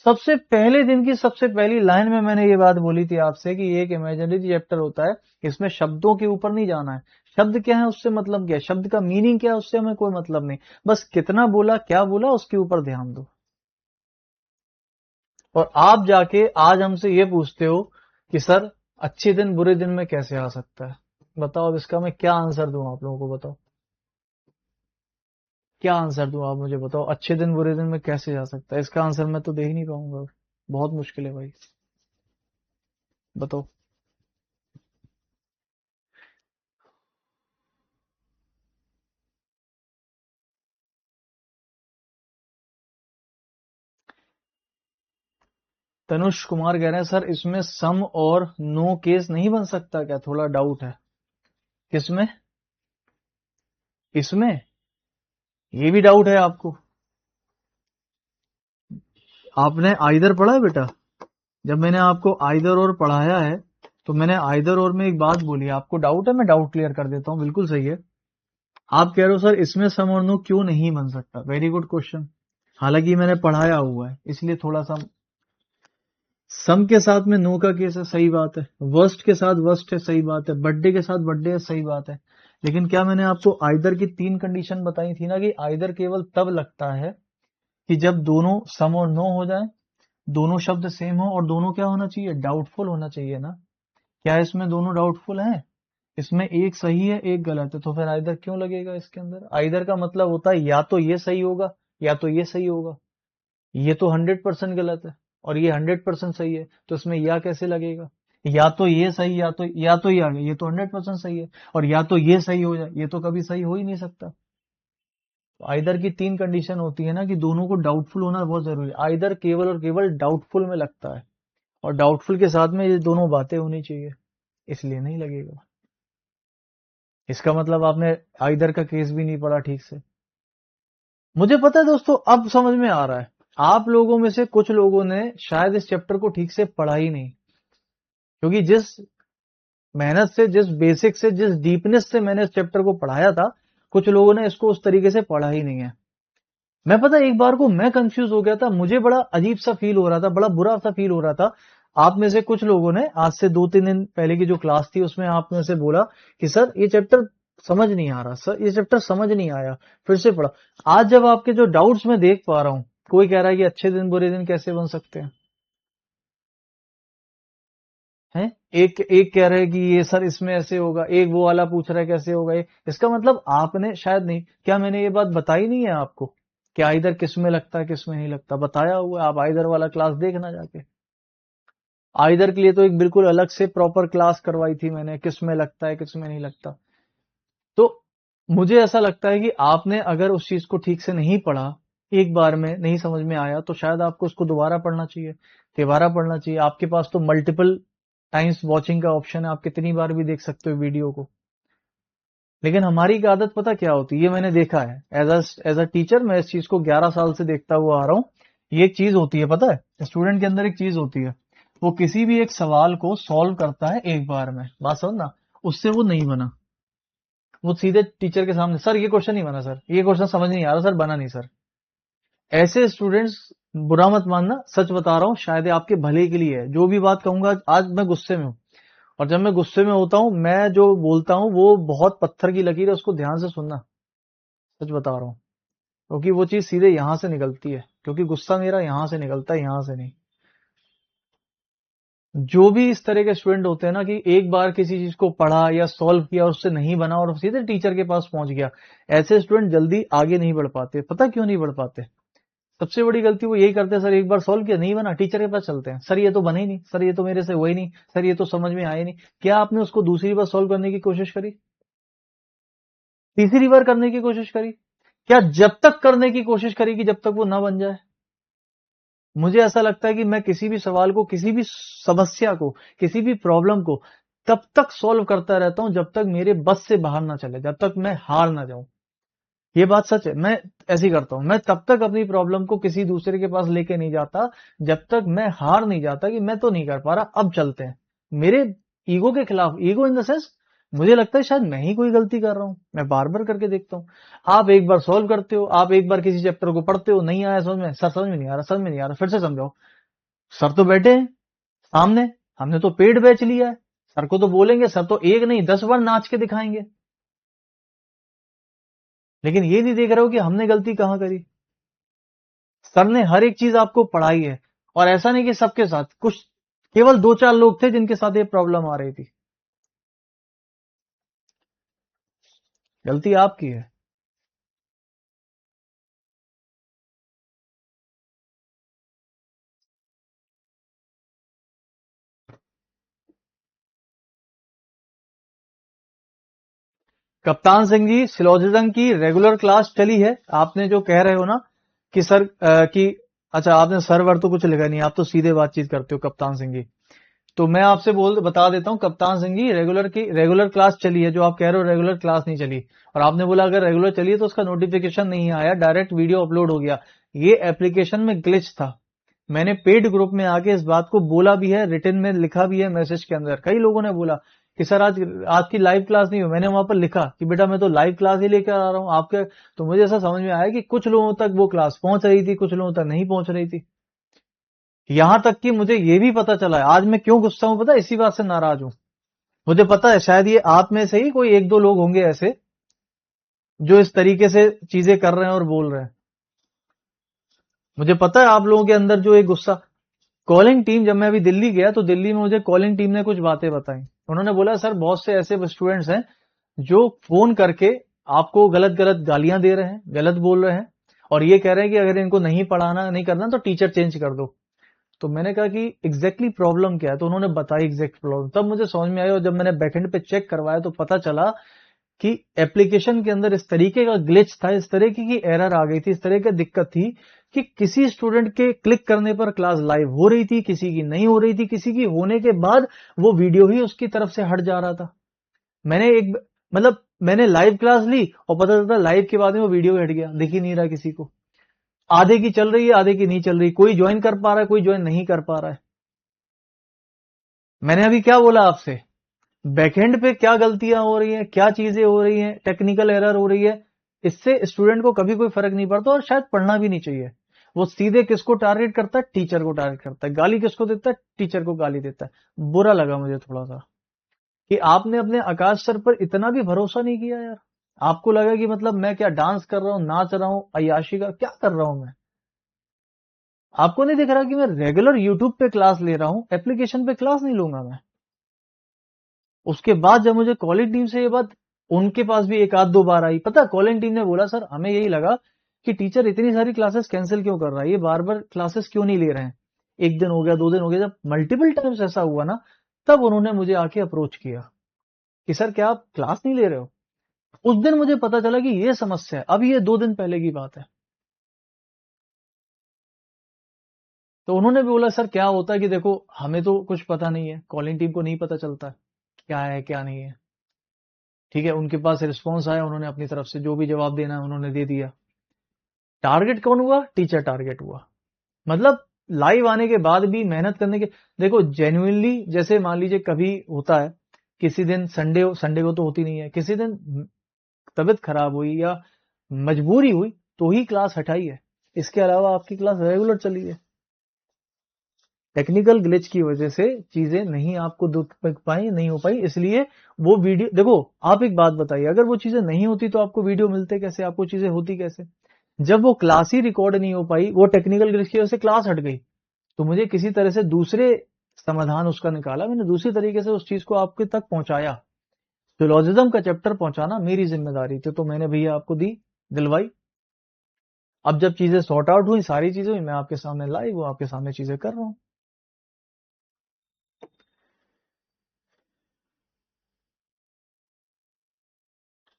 सबसे पहले दिन की सबसे पहली लाइन में मैंने ये बात बोली थी आपसे कि ये एक इमेजिनरी चैप्टर होता है, इसमें शब्दों के ऊपर नहीं जाना है। शब्द क्या है उससे मतलब क्या है, शब्द का मीनिंग क्या है उससे हमें कोई मतलब नहीं। बस कितना बोला क्या बोला उसके ऊपर ध्यान दो। और आप जाके आज हमसे ये पूछते हो कि सर अच्छे दिन बुरे दिन में कैसे आ सकता है? बताओ अब इसका मैं क्या आंसर दूं आप लोगों को? बताओ क्या आंसर दूं, आप मुझे बताओ। अच्छे दिन बुरे दिन में कैसे जा सकता है, इसका आंसर मैं तो दे ही नहीं पाऊंगा। बहुत मुश्किल है भाई, बताओ। तनुष कुमार कह रहे हैं सर इसमें सम और नो केस नहीं बन सकता क्या, थोड़ा डाउट है। किसमें? इसमें ये भी डाउट है आपको? आपने आइदर पढ़ा है बेटा? जब मैंने आपको आइदर और पढ़ाया है तो मैंने आइदर और में एक बात बोली, आपको डाउट है, मैं डाउट क्लियर कर देता हूं। बिल्कुल सही है। आप कह रहे हो सर इसमें सम और नो क्यों नहीं बन सकता, वेरी गुड क्वेश्चन। हालांकि मैंने पढ़ाया हुआ है इसलिए थोड़ा सा। सम के साथ में नो का केस है, सही बात है। वर्स्ट के साथ वर्स्ट है, सही बात है। बर्थडे के साथ बर्थडे है, सही बात है। लेकिन क्या मैंने आपको आइदर की 3 कंडीशन बताई थी ना, कि आइदर केवल तब लगता है कि जब दोनों सम और नो हो जाए, दोनों शब्द सेम हो, और दोनों क्या होना चाहिए, डाउटफुल होना चाहिए ना। क्या इसमें दोनों डाउटफुल हैं? इसमें एक सही है एक गलत है, तो फिर आइदर क्यों लगेगा इसके अंदर? आइदर का मतलब होता है या तो ये सही होगा या तो ये सही होगा। ये तो 100% गलत है और ये 100% सही है, तो इसमें या कैसे लगेगा? या तो ये सही या तो ये आ गया, ये तो 100% सही है, और या तो ये सही हो जाए, ये तो कभी सही हो ही नहीं सकता। तो आइदर की 3 कंडीशन होती है ना, कि दोनों को डाउटफुल होना बहुत जरूरी है। आइदर केवल और केवल डाउटफुल में लगता है, और डाउटफुल के साथ में ये दोनों बातें होनी चाहिए, इसलिए नहीं लगेगा। इसका मतलब आपने आइदर का केस भी नहीं पढ़ा ठीक से। मुझे पता है दोस्तों, अब समझ में आ रहा है। आप लोगों में से कुछ लोगों ने शायद इस चैप्टर को ठीक से पढ़ा ही नहीं, क्योंकि जिस मेहनत से, जिस बेसिक से, जिस डीपनेस से मैंने इस चैप्टर को पढ़ाया था, कुछ लोगों ने इसको उस तरीके से पढ़ा ही नहीं है। मैं पता एक बार को मैं कंफ्यूज हो गया था, मुझे बड़ा अजीब सा फील हो रहा था, बड़ा बुरा सा फील हो रहा था। आप में से कुछ लोगों ने आज से 2-3 दिन पहले की जो क्लास थी उसमें आप में से बोला कि सर ये चैप्टर समझ नहीं आ रहा, सर ये चैप्टर समझ नहीं आया, फिर से पढ़ा। आज जब आपके जो डाउट्स मैं देख पा रहा हूं, कोई कह रहा है कि अच्छे दिन बुरे दिन कैसे बन सकते हैं, हैं? एक एक कह रहे हैं कि ये सर इसमें ऐसे होगा, एक वो वाला पूछ रहा है कैसे होगा ये। इसका मतलब आपने शायद नहीं, क्या मैंने ये बात बताई नहीं है आपको कि आइदर किस में लगता है किस में नहीं लगता? बताया हुआ है, आप आइदर वाला क्लास देखना जाके। आइदर के लिए तो एक बिल्कुल अलग से प्रॉपर क्लास करवाई थी मैंने, किस में लगता है किस में नहीं लगता। तो मुझे ऐसा लगता है कि आपने अगर उस चीज को ठीक से नहीं पढ़ा, एक बार में नहीं समझ में आया, तो शायद आपको उसको दोबारा पढ़ना चाहिए, तिबारा पढ़ना चाहिए। आपके पास तो मल्टीपल टाइम्स वॉचिंग का ऑप्शन है, आप कितनी बार भी देख सकते हो वीडियो को। लेकिन हमारी एक आदत पता क्या होती है, ये मैंने देखा है एज अ टीचर, मैं इस चीज को 11 साल से देखता हुआ आ रहा हूं। ये एक चीज होती है पता है, स्टूडेंट के अंदर एक चीज होती है, वो किसी भी एक सवाल को सॉल्व करता है एक बार में, बात समझना, उससे वो नहीं बना, वो सीधे टीचर के सामने, सर ये क्वेश्चन नहीं बना, सर ये क्वेश्चन समझ नहीं आ रहा, सर बना नहीं सर। ऐसे स्टूडेंट्स, बुरा मत मानना, सच बता रहा हूं, शायद ये आपके भले के लिए है। जो भी बात कहूंगा, आज मैं गुस्से में हूं, और जब मैं गुस्से में होता हूं, मैं जो बोलता हूं वो बहुत पत्थर की लकीर है, उसको ध्यान से सुनना, सच बता रहा हूं। क्योंकि वो चीज सीधे यहां से निकलती है, क्योंकि गुस्सा मेरा यहां से निकलता है, यहां से नहीं। जो भी इस तरह के स्टूडेंट होते हैं ना, कि एक बार किसी चीज को पढ़ा या सॉल्व किया और उससे नहीं बना और सीधे टीचर के पास पहुंच गया, ऐसे स्टूडेंट जल्दी आगे नहीं बढ़ पाते। पता क्यों नहीं बढ़ पाते? सबसे बड़ी गलती वो यही करते हैं, सर एक बार सॉल्व किया नहीं बना, टीचर के पास चलते हैं, सर ये तो बना ही नहीं, सर ये तो मेरे से हुआ ही नहीं, सर ये तो समझ में आया नहीं। क्या आपने उसको दूसरी बार सॉल्व करने की कोशिश करी? तीसरी बार करने की कोशिश करी? क्या जब तक करने की कोशिश करी कि जब तक वो ना बन जाए? मुझे ऐसा लगता है कि मैं किसी भी सवाल को, किसी भी समस्या को, किसी भी प्रॉब्लम को तब तक सॉल्व करता रहता हूं जब तक मेरे बस से बाहर ना चले, जब तक मैं हार ना जाऊं। ये बात सच है, मैं ऐसे ही करता हूं। मैं तब तक अपनी प्रॉब्लम को किसी दूसरे के पास लेके नहीं जाता जब तक मैं हार नहीं जाता कि मैं तो नहीं कर पा रहा, अब चलते हैं। मेरे ईगो के खिलाफ, ईगो इन द सेंस, मुझे लगता है शायद मैं ही कोई गलती कर रहा हूं, मैं बार बार करके देखता हूं। आप एक बार सॉल्व करते हो, आप एक बार किसी चैप्टर को पढ़ते हो, नहीं आया समझ में, सर समझ में नहीं आ रहा, समझ में नहीं आ रहा, फिर से समझाओ। सर तो बैठे हैं सामने, हमने तो पेड बैच लिया है, सर को तो बोलेंगे, सर तो एक नहीं 10 बार नाच के दिखाएंगे। लेकिन ये नहीं देख रहे हो कि हमने गलती कहां करी। सर ने हर एक चीज आपको पढ़ाई है, और ऐसा नहीं कि सबके साथ, कुछ केवल 2-4 लोग थे जिनके साथ ये प्रॉब्लम आ रही थी। गलती आपकी है। कप्तान सिंह जी, सिलोजिज्म की रेगुलर क्लास चली है, आपने जो कह रहे हो ना कि सर कि अच्छा, आपने सर्वर तो कुछ लिखा नहीं, आप तो सीधे बातचीत करते हो कप्तान सिंह जी। तो मैं आपसे बता देता हूं कप्तान सिंह जी, रेगुलर क्लास चली है, जो आप कह रहे हो रेगुलर क्लास नहीं चली, और आपने बोला अगर रेगुलर चली है तो उसका नोटिफिकेशन नहीं आया, डायरेक्ट वीडियो अपलोड हो गया। ये एप्लीकेशन में ग्लिच था। मैंने पेड ग्रुप में आके इस बात को बोला भी है, रिटन में लिखा भी है, मैसेज के अंदर कई लोगों ने बोला कि सर आज आपकी लाइव क्लास नहीं हुई। मैंने वहां पर लिखा कि बेटा मैं तो लाइव क्लास ही लेकर आ रहा हूं आपके। तो मुझे ऐसा समझ में आया कि कुछ लोगों तक वो क्लास पहुंच रही थी, कुछ लोगों तक नहीं पहुंच रही थी। यहां तक कि मुझे ये भी पता चला है, आज मैं क्यों गुस्सा हूं पता है, इसी बात से नाराज हूं। मुझे पता है शायद ये आप में से ही कोई एक दो लोग होंगे ऐसे जो इस तरीके से चीजें कर रहे हैं और बोल रहे हैं। मुझे पता है आप लोगों के अंदर जो एक गुस्सा, कॉलिंग टीम, जब मैं अभी दिल्ली गया तो दिल्ली में मुझे कॉलिंग टीम ने कुछ बातें बताई। उन्होंने बोला सर बहुत से ऐसे स्टूडेंट्स हैं जो फोन करके आपको गलत गलत गालियां दे रहे हैं, गलत बोल रहे हैं, और ये कह रहे हैं कि अगर इनको नहीं पढ़ाना नहीं करना तो टीचर चेंज कर दो। तो मैंने कहा कि एग्जैक्टली प्रॉब्लम क्या है, तो उन्होंने बताई एग्जैक्ट प्रॉब्लम, तब मुझे समझ में आया। और जब मैंने बैकएंड पे चेक करवाया तो पता चला कि एप्लीकेशन के अंदर इस तरीके का ग्लिच था, इस तरीके की एरर आ गई थी, इस तरह की दिक्कत थी कि किसी स्टूडेंट के क्लिक करने पर क्लास लाइव हो रही थी, किसी की नहीं हो रही थी, किसी की होने के बाद वो वीडियो ही उसकी तरफ से हट जा रहा था। मैंने एक मतलब मैंने लाइव क्लास ली और पता चलता लाइव के बाद में वो वीडियो हट गया, दिख ही नहीं रहा किसी को। आधे की चल रही है, आधे की नहीं चल रही, कोई ज्वाइन कर पा रहा है, कोई ज्वाइन नहीं कर पा रहा है। मैंने अभी क्या बोला आपसे, बैकएंड पे क्या गलतियां हो रही हैं, क्या चीजें हो रही हैं, टेक्निकल एरर हो रही है, इससे स्टूडेंट को कभी कोई फर्क नहीं पड़ता और शायद पढ़ना भी नहीं चाहिए। वो सीधे किसको टारगेट करता है, टीचर को टारगेट करता है, गाली किसको देता है, टीचर को गाली देता है। बुरा लगा मुझे थोड़ा सा कि आपने अपने आकाश सर पर इतना भी भरोसा नहीं किया यार। आपको लगा कि मतलब मैं क्या डांस कर रहा हूं, नाच रहा हूं, अय्याशी का क्या कर रहा हूं मैं। आपको नहीं दिख रहा कि मैं रेगुलर यूट्यूब पे क्लास ले रहा हूं, एप्लीकेशन पे क्लास नहीं लूंगा मैं। उसके बाद जब मुझे कॉलिंग टीम से ये बात, उनके पास भी एक आध दो बार आई, पता कॉलिंग टीम ने बोला सर हमें यही लगा कि टीचर इतनी सारी क्लासेस कैंसिल क्यों कर रहा है, ये बार बार क्लासेस क्यों नहीं ले रहे हैं। एक दिन हो गया, दो दिन हो गया, जब मल्टीपल टाइम्स ऐसा हुआ ना, तब उन्होंने मुझे आके अप्रोच किया कि सर क्या आप क्लास नहीं ले रहे हो। उस दिन मुझे पता चला कि ये समस्या है। अब ये 2 दिन पहले की बात है। तो उन्होंने भी बोला सर क्या होता है कि देखो हमें तो कुछ पता नहीं है, कॉलिंग टीम को नहीं पता चलता क्या है क्या नहीं है। ठीक है, उनके पास रिस्पॉन्स आया, उन्होंने अपनी तरफ से जो भी जवाब देना है उन्होंने दे दिया। टारगेट कौन हुआ, टीचर टारगेट हुआ। मतलब लाइव आने के बाद भी मेहनत करने के, देखो जेन्युइनली, जैसे मान लीजिए कभी होता है, किसी दिन संडे को तो होती नहीं है, किसी दिन तबीयत खराब हुई या मजबूरी हुई तो ही क्लास हटाई है। इसके अलावा आपकी क्लास रेगुलर चली है। टेक्निकल ग्लिच की वजह से चीजें नहीं आपको दुख पाई, नहीं हो पाई, इसलिए वो वीडियो देखो। आप एक बात बताइए, अगर वो चीजें नहीं होती तो आपको वीडियो मिलते कैसे, आपको चीजें होती कैसे। जब वो क्लास ही रिकॉर्ड नहीं हो पाई, वो टेक्निकल ग्लिच की वजह से क्लास हट गई, तो मुझे किसी तरह से दूसरे समाधान उसका निकाला, मैंने दूसरी तरीके से उस चीज को आपके तक पहुंचाया। फिलोजिज्म का चैप्टर पहुंचाना मेरी जिम्मेदारी थी, तो मैंने भैया आपको दी, दिलवाई। अब जब चीजें सॉर्ट आउट हुई, सारी चीजें हुई, मैं आपके सामने लाइव हूं, आपके सामने चीजें कर रहा हूं।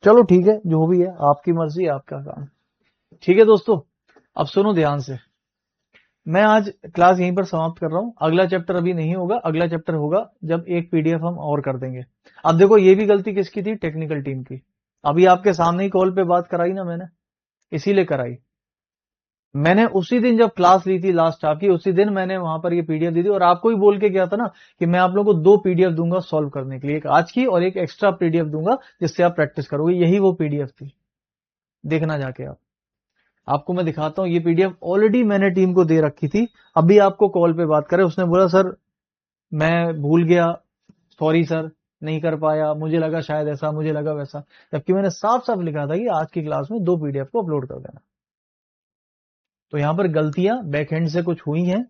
चलो ठीक है, जो भी है आपकी मर्जी, आपका काम। ठीक है दोस्तों, अब सुनो ध्यान से। मैं आज क्लास यहीं पर समाप्त कर रहा हूं। अगला चैप्टर अभी नहीं होगा, अगला चैप्टर होगा जब एक पीडीएफ हम और कर देंगे। अब देखो ये भी गलती किसकी थी, टेक्निकल टीम की। अभी आपके सामने ही कॉल पे बात कराई ना मैंने, इसीलिए कराई। मैंने उसी दिन जब क्लास ली थी लास्ट आपकी, उसी दिन मैंने वहां पर ये पीडीएफ दी थी, और आपको ही बोल के गया था ना कि मैं आप लोगों को 2 पीडीएफ दूंगा सॉल्व करने के लिए, एक आज की और एक एक्स्ट्रा पीडीएफ दूंगा जिससे आप प्रैक्टिस करोगे। यही वो पीडीएफ थी, देखना जाके आप। आपको मैं दिखाता हूं, ये पीडीएफ ऑलरेडी मैंने टीम को दे रखी थी। अभी आपको कॉल पे बात करे, उसने बोला सर मैं भूल गया, सॉरी सर, नहीं कर पाया, मुझे लगा शायद ऐसा, मुझे लगा वैसा, जबकि मैंने साफ साफ लिखा था कि आज की क्लास में 2 पीडीएफ को अपलोड कर देना। तो यहां पर गलतियां बैकएंड से कुछ हुई हैं।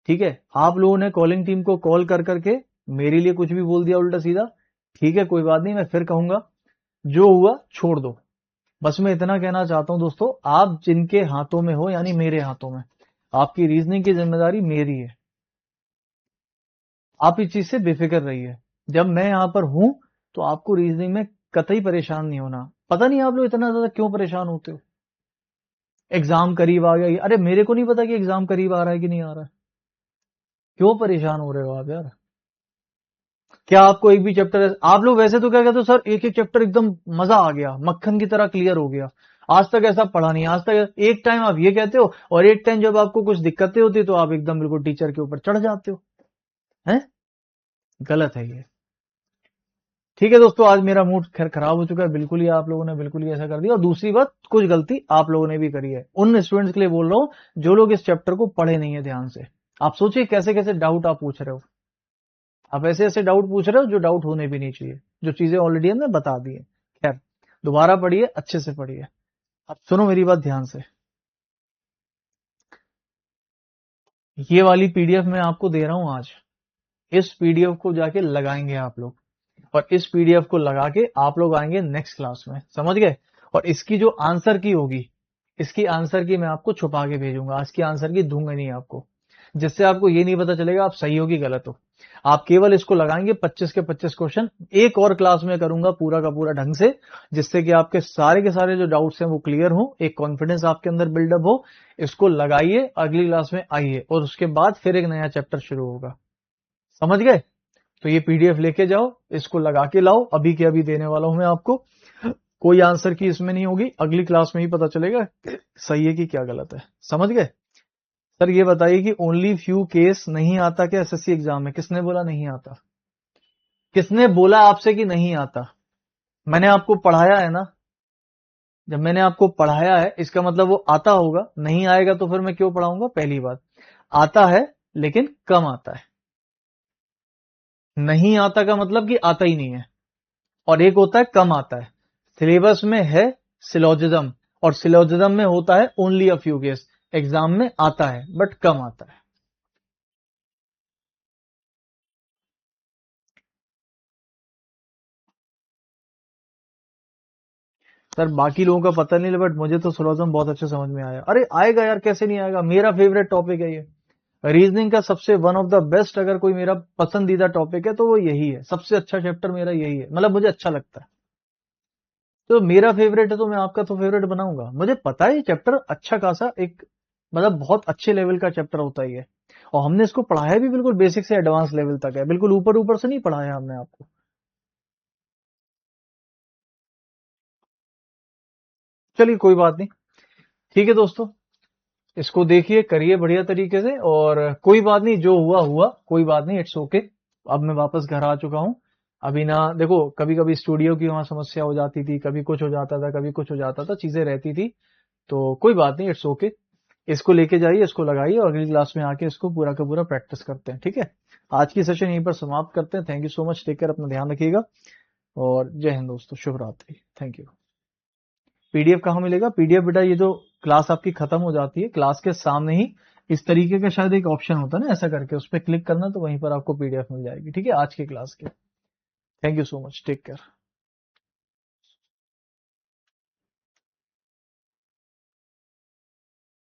ठीक है, आप लोगों ने कॉलिंग टीम को कॉल कर करके मेरे लिए कुछ भी बोल दिया उल्टा सीधा। ठीक है, कोई बात नहीं, मैं फिर कहूंगा, जो हुआ छोड़ दो। बस मैं इतना कहना चाहता हूं दोस्तों, आप जिनके हाथों में हो, यानी मेरे हाथों में, आपकी रीजनिंग की जिम्मेदारी मेरी है। आप इस चीज से बेफिक्र रहिए। जब मैं यहां पर हूं तो आपको रीजनिंग में कतई परेशान नहीं होना। पता नहीं आप लोग इतना ज्यादा क्यों परेशान होते हो। एग्जाम करीब आ गया। अरे मेरे को नहीं पता कि एग्जाम करीब आ रहा है कि नहीं आ रहा है, क्यों परेशान हो रहे हो आप यार? क्या आपको एक भी चैप्टर, आप लोग वैसे तो क्या कहते हो सर एक एक चैप्टर एकदम मजा आ गया, मक्खन की तरह क्लियर हो गया। आज तक ऐसा पढ़ा नहीं, आज तक एक टाइम आप ये कहते हो और एक टाइम जब आपको कुछ दिक्कतें होती तो आप एकदम बिल्कुल टीचर के ऊपर चढ़ जाते हो, हैं? गलत है ये। ठीक है दोस्तों, आज मेरा मूड खैर खराब हो चुका है, बिल्कुल ही आप लोगों ने बिल्कुल ही ऐसा कर दिया। और दूसरी बात, कुछ गलती आप लोगों ने भी करी है, उन स्टूडेंट्स के लिए बोल रहा हूं जो लोग इस चैप्टर को पढ़े नहीं है ध्यान से। आप सोचिए कैसे कैसे डाउट आप पूछ रहे हो, आप ऐसे ऐसे डाउट पूछ रहे हो जो डाउट होने भी नहीं चाहिए, जो चीजें ऑलरेडी हमने बता दी है। खैर, दोबारा पढ़िए, अच्छे से पढ़िए। अब सुनो मेरी बात ध्यान से, ये वाली पीडीएफ मैं आपको दे रहा हूं आज, इस पीडीएफ को जाके लगाएंगे आप लोग, और इस पीडीएफ को लगा के आप लोग आएंगे नेक्स्ट क्लास में, समझ गए? और इसकी जो आंसर की होगी, इसकी आंसर की मैं आपको छुपा के भेजूंगा, आज की आंसर की दूंगा नहीं आपको, जिससे आपको ये नहीं पता चलेगा आप सही हो कि गलत हो। आप केवल इसको लगाएंगे, 25 के 25 क्वेश्चन एक और क्लास में करूंगा पूरा का पूरा ढंग से, जिससे कि आपके सारे के सारे जो डाउट्स हैं वो क्लियर हो, एक कॉन्फिडेंस आपके अंदर बिल्डअप हो। इसको लगाइए, अगली क्लास में आइए, और उसके बाद फिर एक नया चैप्टर शुरू होगा, समझ गए? तो ये पीडीएफ लेके जाओ, इसको लगा के लाओ, अभी के अभी देने वाला हूं मैं आपको। कोई आंसर की इसमें नहीं होगी, अगली क्लास में ही पता चलेगा सही है कि क्या गलत है, समझ गए? सर ये बताइए कि ओनली फ्यू केस नहीं आता क्या एसएससी एग्जाम में? किसने बोला नहीं आता? किसने बोला आपसे कि नहीं आता? मैंने आपको पढ़ाया है ना, जब मैंने आपको पढ़ाया है इसका मतलब वो आता होगा, नहीं आएगा तो फिर मैं क्यों पढ़ाऊंगा? पहली बात, आता है लेकिन कम आता है, नहीं आता का मतलब कि आता ही नहीं है, और एक होता है कम आता है। सिलेबस में है सिलोजिज्म, और सिलोजिज्म में होता है only a few case, exam में आता है बट कम आता है। सर बाकी लोगों का पता नहीं, बट मुझे तो सिलोजिज्म बहुत अच्छे समझ में आया। अरे आएगा यार, कैसे नहीं आएगा, मेरा फेवरेट टॉपिक है ये। रीजनिंग का सबसे वन ऑफ द बेस्ट, अगर कोई मेरा पसंदीदा टॉपिक है तो वो यही है, सबसे अच्छा चैप्टर मेरा यही है, मतलब मुझे अच्छा लगता है। तो मेरा फेवरेट है तो मैं आपका तो फेवरेट बनाऊंगा, मुझे पता है ये चैप्टर अच्छा खासा एक, मतलब बहुत अच्छे लेवल का चैप्टर होता ही है, और हमने इसको पढ़ाया भी बिल्कुल बेसिक से एडवांस लेवल तक है, बिल्कुल ऊपर ऊपर से नहीं पढ़ाया हमने आपको। चलिए कोई बात नहीं, ठीक है दोस्तों, इसको देखिए, करिए बढ़िया तरीके से, और कोई बात नहीं, जो हुआ हुआ, कोई बात नहीं, इट्स ओके। अब मैं वापस घर आ चुका हूं। अभी ना देखो, कभी कभी स्टूडियो की वहां समस्या हो जाती थी, कभी कुछ हो जाता था, कभी कुछ हो जाता था, चीजें रहती थी, तो कोई बात नहीं, इट्स ओके। इसको लेके जाइए, इसको लगाइए, और अगली क्लास में आके इसको पूरा का पूरा प्रैक्टिस करते हैं, ठीक है? आज की सेशन यहीं पर समाप्त करते हैं। Thank you so much, take care, अपना ध्यान रखिएगा, और जय हिंद दोस्तों, शुभ रात्रि, थैंक यू। पीडीएफ कहाँ मिलेगा? पीडीएफ बेटा ये जो क्लास आपकी खत्म हो जाती है, क्लास के सामने ही इस तरीके का शायद एक ऑप्शन होता है ना, ऐसा करके उस पर क्लिक करना, तो वहीं पर आपको पीडीएफ मिल जाएगी, ठीक है, आज की क्लास के। Thank you so much, take care.